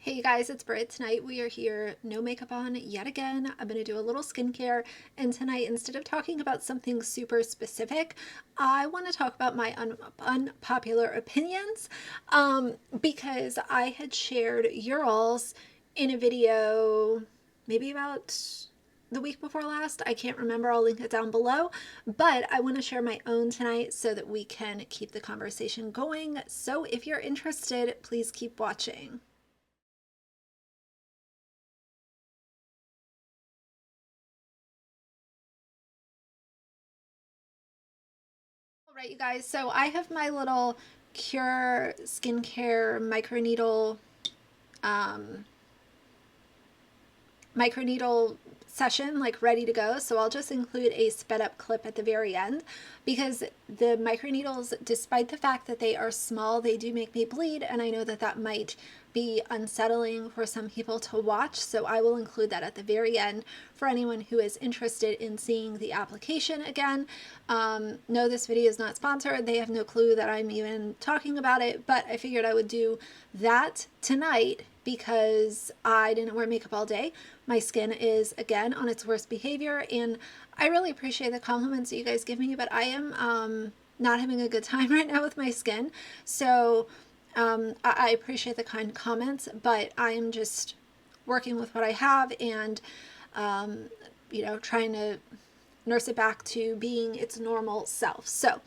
Hey you guys, it's Britt. Tonight we are here, no makeup on yet again. I'm going to do a little skincare, and tonight instead of talking about something super specific, I want to talk about my unpopular opinions because I had shared your alls in a video maybe about the week before last. I can't remember. I'll link it down below, but I want to share my own tonight so that we can keep the conversation going. So if you're interested, please keep watching. All right, you guys, so I have my little Cure skincare um, microneedle session like ready to go. So I'll just include a sped up clip at the very end because the microneedles, despite the fact that they are small, they do make me bleed, and I know that that might be unsettling for some people to watch, so I will include that at the very end for anyone who is interested in seeing the application again. No, this video is not sponsored. They have no clue that I'm even talking about it, but I figured I would do that tonight because I didn't wear makeup all day. My skin is again on its worst behavior, and I really appreciate the compliments that you guys give me, but I am not having a good time right now with my skin. So I appreciate the kind comments, but I'm just working with what I have and, trying to nurse it back to being its normal self. So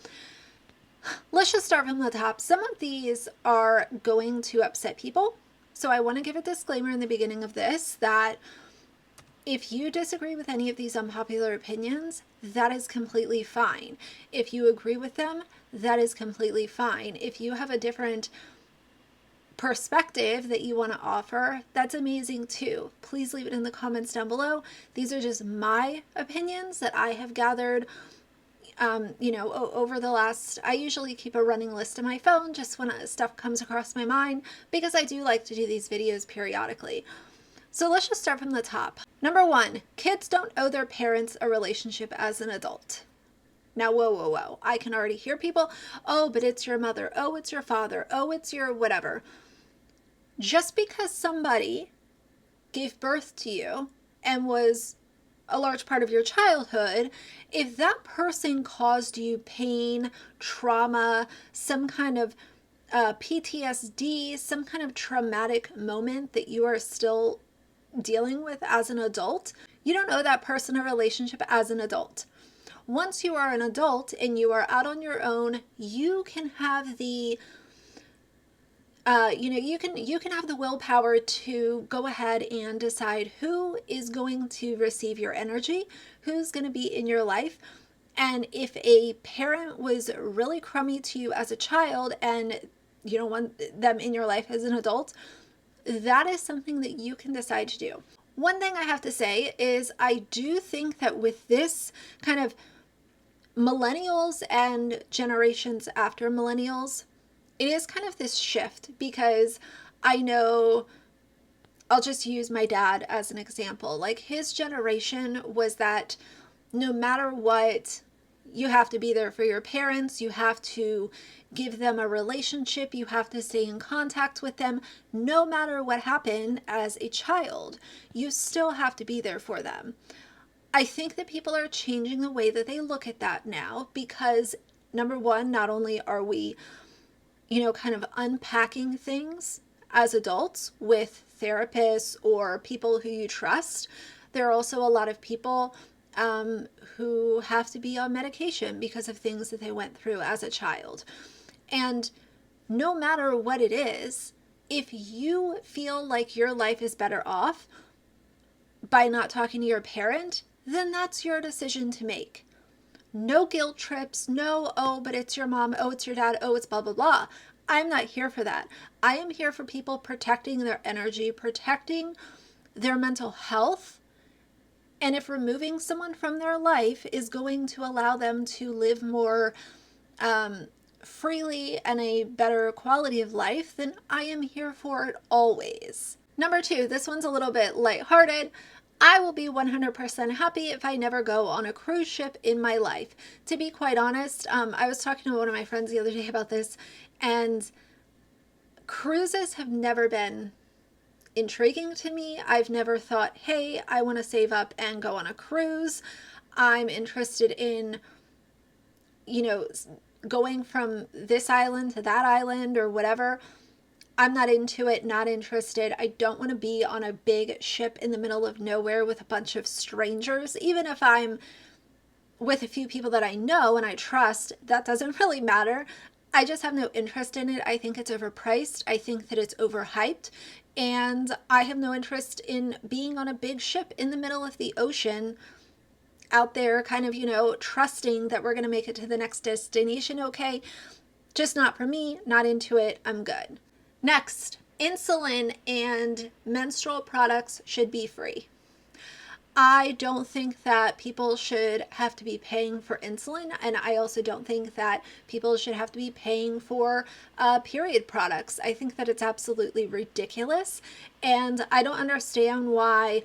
let's just start from the top. Some of these are going to upset people. So I want to give a disclaimer in the beginning of this that if you disagree with any of these unpopular opinions, that is completely fine. If you agree with them, that is completely fine. If you have a different perspective that you want to offer, that's amazing too. Please leave it in the comments down below. These are just my opinions that I have gathered over the last, I usually keep a running list in my phone just when stuff comes across my mind because I do like to do these videos periodically. So let's just start from the top. Number one, kids don't owe their parents a relationship as an adult. Now, whoa, whoa, whoa. I can already hear people, oh, but it's your mother. Oh, it's your father. Oh, it's your whatever. Just because somebody gave birth to you and was a large part of your childhood, if that person caused you pain, trauma, some kind of PTSD, some kind of traumatic moment that you are still dealing with as an adult, you don't owe that person a relationship as an adult. Once you are an adult and you are out on your own, you can have the you can have the willpower to go ahead and decide who is going to receive your energy, who's going to be in your life. And if a parent was really crummy to you as a child and you don't want them in your life as an adult, that is something that you can decide to do. One thing I have to say is I do think that with this kind of millennials and generations after millennials, it is kind of this shift because I know, I'll just use my dad as an example. Like his generation was that no matter what, you have to be there for your parents. You have to give them a relationship. You have to stay in contact with them. No matter what happened as a child, you still have to be there for them. I think that people are changing the way that they look at that now because, number one, not only are we kind of unpacking things as adults with therapists or people who you trust. There are also a lot of people who have to be on medication because of things that they went through as a child. And no matter what it is, if you feel like your life is better off by not talking to your parent, then that's your decision to make. No guilt trips, no, oh, but it's your mom, oh, it's your dad, oh, it's blah, blah, blah. I'm not here for that. I am here for people protecting their energy, protecting their mental health. And if removing someone from their life is going to allow them to live more freely and a better quality of life, then I am here for it always. Number two, this one's a little bit lighthearted. I will be 100% happy if I never go on a cruise ship in my life. To be quite honest, I was talking to one of my friends the other day about this, and cruises have never been intriguing to me. I've never thought, hey, I want to save up and go on a cruise. I'm interested in, you know, going from this island to that island or whatever. I'm not into it, not interested. I don't want to be on a big ship in the middle of nowhere with a bunch of strangers. Even if I'm with a few people that I know and I trust, that doesn't really matter. I just have no interest in it. I think it's overpriced. I think that it's overhyped. And I have no interest in being on a big ship in the middle of the ocean out there, kind of, trusting that we're going to make it to the next destination. Okay. Just not for me, not into it. I'm good. Next, insulin and menstrual products should be free. I don't think that people should have to be paying for insulin, and I also don't think that people should have to be paying for period products. I think that it's absolutely ridiculous, and I don't understand why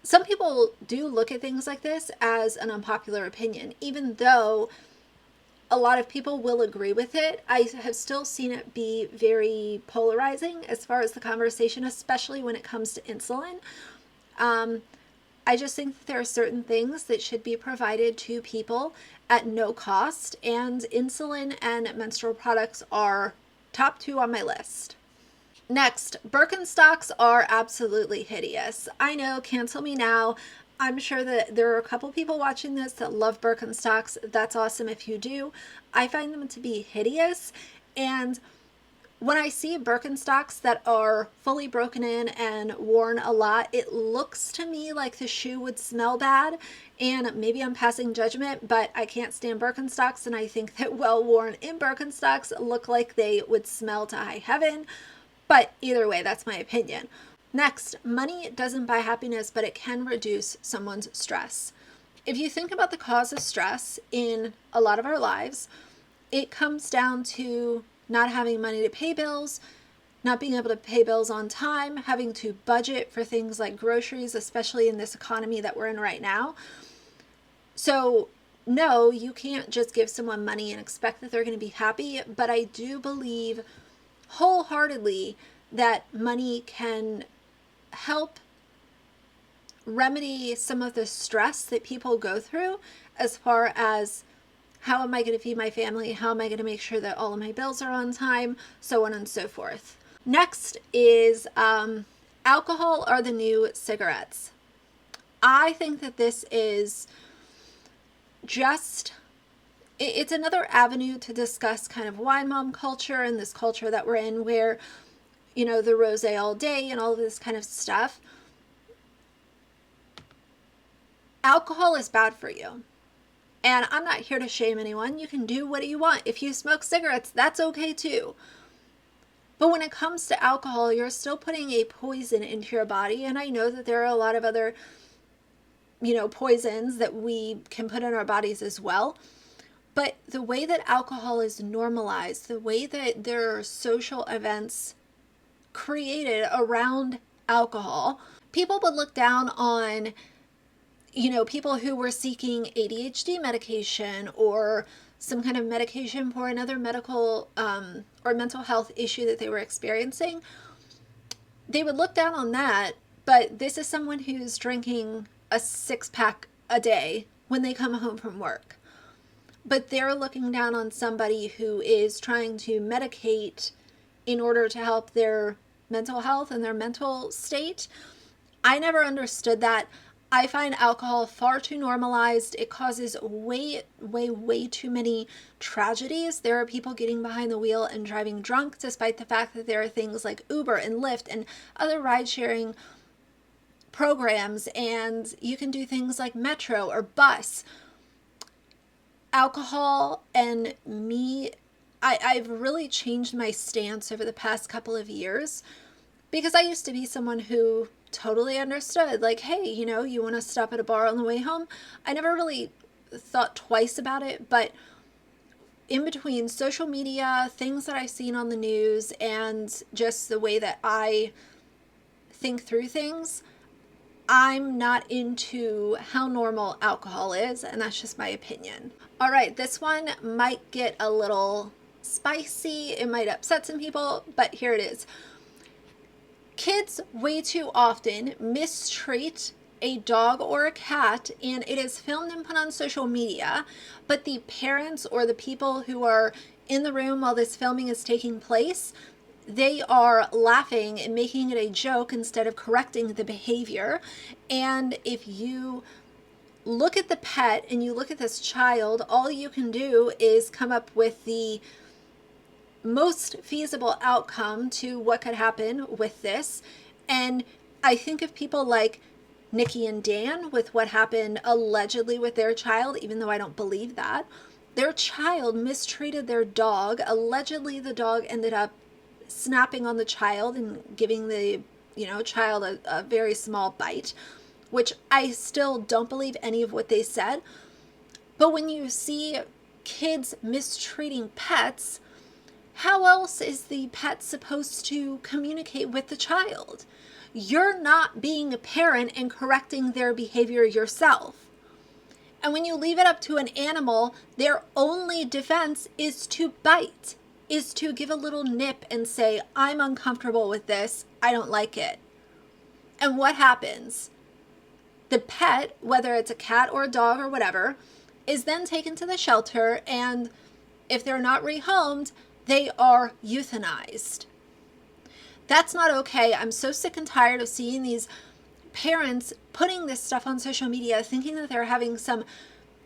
some people do look at things like this as an unpopular opinion, even though a lot of people will agree with it. I have still seen it be very polarizing as far as the conversation, especially when it comes to insulin. I just think that there are certain things that should be provided to people at no cost, and insulin and menstrual products are top 2 on my list. Next, Birkenstocks are absolutely hideous. I know, cancel me now. I'm sure that there are a couple people watching this that love Birkenstocks. That's awesome if you do. I find them to be hideous, and when I see Birkenstocks that are fully broken in and worn a lot, it looks to me like the shoe would smell bad. And maybe I'm passing judgment, but I can't stand Birkenstocks, and I think that well-worn in Birkenstocks look like they would smell to high heaven. But either way, that's my opinion. Next, money doesn't buy happiness, but it can reduce someone's stress. If you think about the cause of stress in a lot of our lives, it comes down to not having money to pay bills, not being able to pay bills on time, having to budget for things like groceries, especially in this economy that we're in right now. So no, you can't just give someone money and expect that they're going to be happy, but I do believe wholeheartedly that money can help remedy some of the stress that people go through as far as how am I going to feed my family? How am I going to make sure that all of my bills are on time? So on and so forth. Next is alcohol are the new cigarettes. I think that this is just, it's another avenue to discuss kind of wine mom culture and this culture that we're in where, the rosé all day and all of this kind of stuff. Alcohol is bad for you. And I'm not here to shame anyone. You can do what you want. If you smoke cigarettes, that's okay too. But when it comes to alcohol, you're still putting a poison into your body. And I know that there are a lot of other, poisons that we can put in our bodies as well. But the way that alcohol is normalized, the way that there are social events created around alcohol, people would look down on people who were seeking ADHD medication or some kind of medication for another medical or mental health issue that they were experiencing. They would look down on that, but this is someone who's drinking a 6-pack a day when they come home from work. But they're looking down on somebody who is trying to medicate in order to help their mental health and their mental state. I never understood that. I find alcohol far too normalized. It causes way too many tragedies. There are people getting behind the wheel and driving drunk, despite the fact that there are things like Uber and Lyft and other ride-sharing programs, and you can do things like Metro or bus. Alcohol and me, I've really changed my stance over the past couple of years, because I used to be someone who totally understood, like, hey, you want to stop at a bar on the way home? I never really thought twice about it, but in between social media, things that I've seen on the news, and just the way that I think through things, I'm not into how normal alcohol is, and that's just my opinion. All right, this one might get a little spicy. It might upset some people, but here it is. Kids way too often mistreat a dog or a cat, and it is filmed and put on social media, but the parents or the people who are in the room while this filming is taking place, they are laughing and making it a joke instead of correcting the behavior. And if you look at the pet and you look at this child, all you can do is come up with the most feasible outcome to what could happen with this. And I think of people like Nikki and Dan with what happened allegedly with their child, even though I don't believe that. Their child mistreated their dog. Allegedly, the dog ended up snapping on the child and giving the child a very small bite, which I still don't believe any of what they said. But when you see kids mistreating pets, how else is the pet supposed to communicate with the child? You're not being a parent and correcting their behavior yourself. And when you leave it up to an animal, their only defense is to bite, is to give a little nip and say, I'm uncomfortable with this, I don't like it. And what happens? The pet, whether it's a cat or a dog or whatever, is then taken to the shelter, and if they're not rehomed, they are euthanized. That's not okay. I'm so sick and tired of seeing these parents putting this stuff on social media, thinking that they're having some,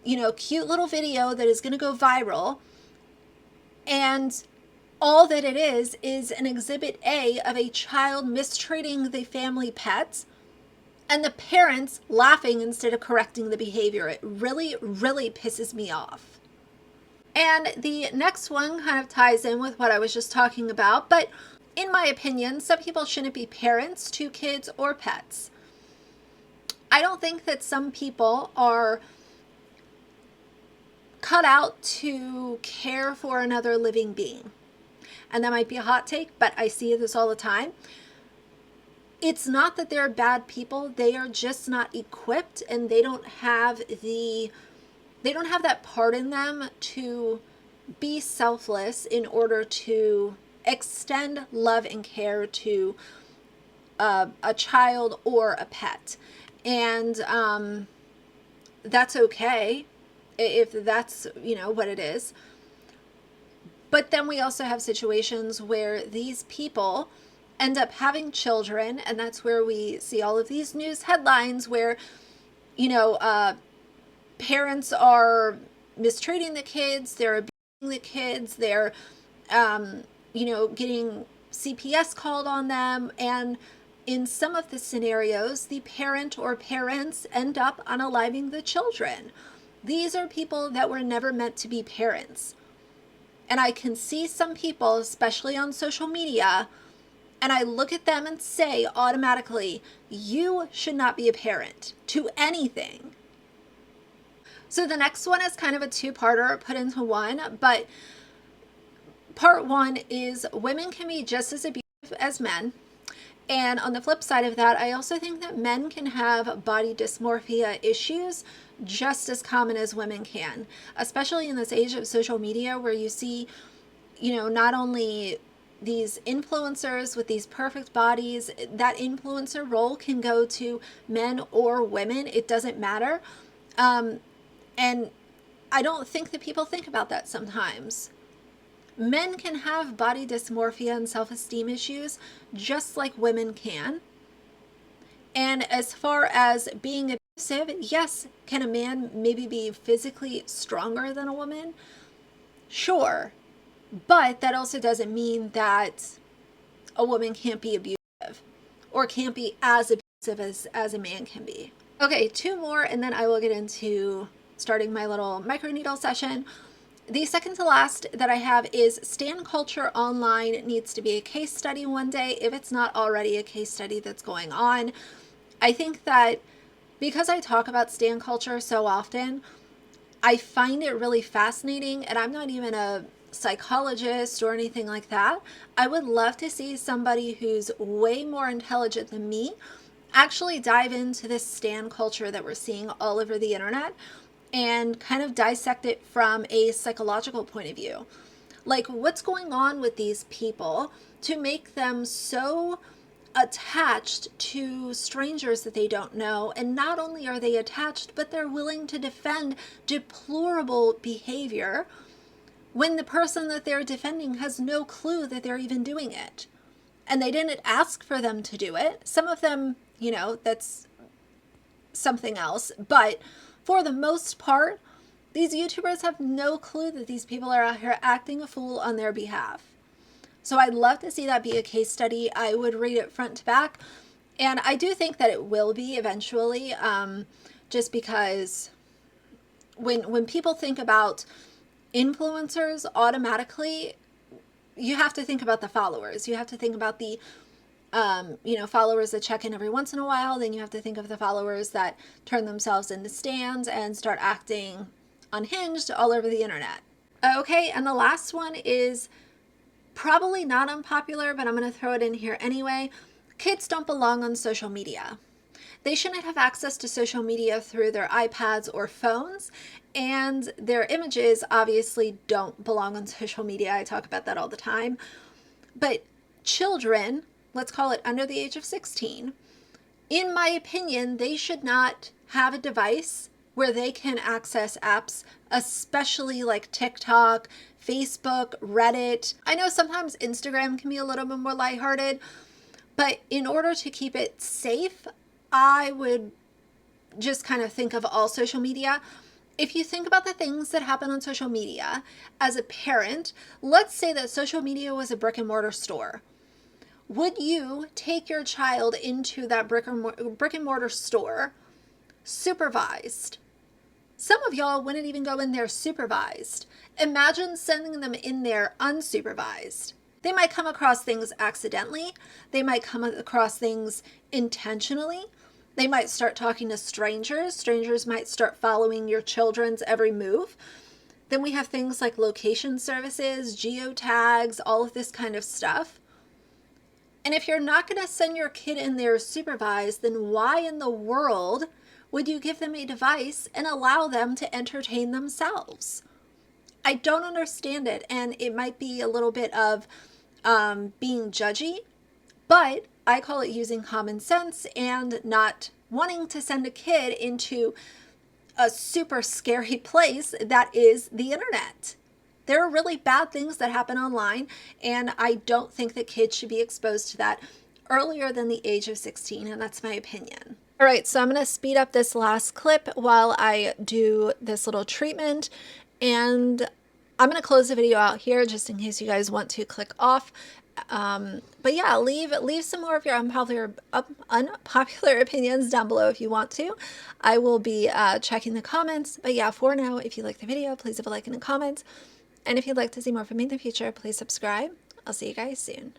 cute little video that is going to go viral. And all that it is an exhibit A of a child mistreating the family pets and the parents laughing instead of correcting the behavior. It really, really pisses me off. And the next one kind of ties in with what I was just talking about, but in my opinion, some people shouldn't be parents to kids or pets. I don't think that some people are cut out to care for another living being. And that might be a hot take, but I see this all the time. It's not that they're bad people. They are just not equipped, and they don't have that part in them to be selfless in order to extend love and care to a child or a pet. And that's okay if that's, what it is. But then we also have situations where these people end up having children, and that's where we see all of these news headlines where, parents are mistreating the kids, they're abusing the kids, they're, getting CPS called on them. And in some of the scenarios, the parent or parents end up unaliving the children. These are people that were never meant to be parents. And I can see some people, especially on social media, and I look at them and say automatically, you should not be a parent to anything. So the next one is kind of a two-parter put into one, but part one is women can be just as abusive as men. And on the flip side of that, I also think that men can have body dysmorphia issues just as common as women can, especially in this age of social media where you see, not only these influencers with these perfect bodies, that influencer role can go to men or women. It doesn't matter. And I don't think that people think about that sometimes. Men can have body dysmorphia and self-esteem issues just like women can. And as far as being abusive, yes, can a man maybe be physically stronger than a woman? Sure. But that also doesn't mean that a woman can't be abusive or can't be as abusive as a man can be. Okay, two more, and then I will get into starting my little microneedle session. The second to last that I have is stan culture online needs to be a case study one day, if it's not already a case study that's going on. I think that because I talk about stan culture so often, I find it really fascinating, and I'm not even a psychologist or anything like that. I would love to see somebody who's way more intelligent than me actually dive into this stan culture that we're seeing all over the internet and kind of dissect it from a psychological point of view. Like, what's going on with these people to make them so attached to strangers that they don't know. And not only are they attached, but they're willing to defend deplorable behavior when the person that they're defending has no clue that they're even doing it. And they didn't ask for them to do it. Some of them, you know, that's something else. But for the most part, these YouTubers have no clue that these people are out here acting a fool on their behalf. So I'd love to see that be a case study. I would read it front to back. And I do think that it will be eventually, just because when people think about influencers, automatically, you have to think about the followers. You have to think about the, followers that check in every once in a while. Then you have to think of the followers that turn themselves into stands and start acting unhinged all over the internet. Okay, and the last one is probably not unpopular, but I'm going to throw it in here anyway. Kids don't belong on social media. They shouldn't have access to social media through their iPads or phones, and their images obviously don't belong on social media. I talk about that all the time. But children, let's call it under the age of 16, in my opinion, they should not have a device where they can access apps, especially like TikTok, Facebook, Reddit. I know sometimes Instagram can be a little bit more lighthearted, but in order to keep it safe, I would just kind of think of all social media. If you think about the things that happen on social media as a parent, let's say that social media was a brick and mortar store. Would you take your child into that brick and mortar store supervised? Some of y'all wouldn't even go in there supervised. Imagine sending them in there unsupervised. They might come across things accidentally. They might come across things intentionally. They might start talking to strangers. Strangers might start following your children's every move. Then we have things like location services, geotags, all of this kind of stuff. And if you're not going to send your kid in there supervised, then why in the world would you give them a device and allow them to entertain themselves? I don't understand it, and it might be a little bit of being judgy, but I call it using common sense and not wanting to send a kid into a super scary place that is the internet. There are really bad things that happen online, and I don't think that kids should be exposed to that earlier than the age of 16, and that's my opinion. All right, so I'm going to speed up this last clip while I do this little treatment, and I'm going to close the video out here just in case you guys want to click off. But yeah, leave some more of your unpopular opinions down below if you want to. I will be checking the comments. But yeah, for now, if you like the video, please leave a like and a comment. And if you'd like to see more from me in the future, please subscribe. I'll see you guys soon.